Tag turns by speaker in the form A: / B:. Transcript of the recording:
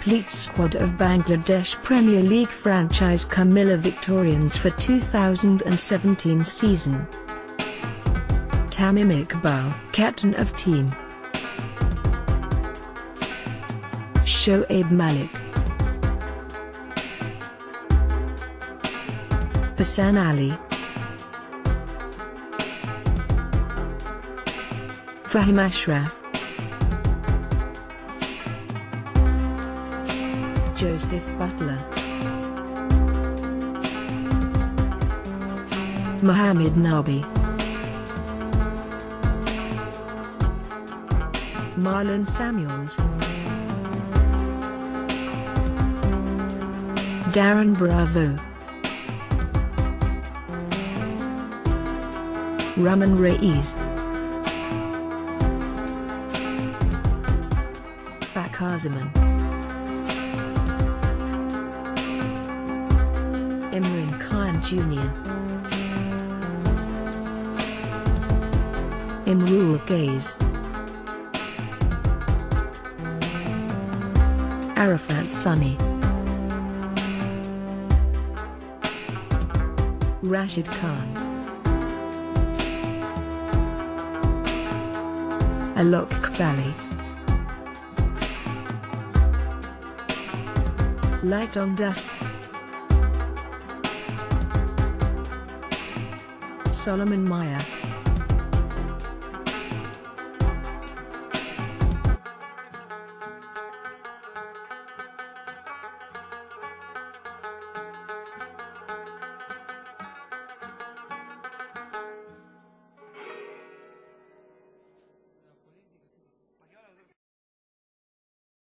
A: complete squad of Bangladesh Premier League franchise Kumilla Victorians for 2017 season. Tamim Iqbal, captain of team. Shoaib Malik. Hassan Ali. Fahim Ashraf. Joseph Butler. Mohamed Nabi. Marlon Samuels. Darren Bravo. Raman Reis. Bakar Zaman. Imran Khan Jr. Imrul Gaze. Arafat Sunny. Rashid Khan. Alok Kbali. Light on Dusk. Solomon Maya.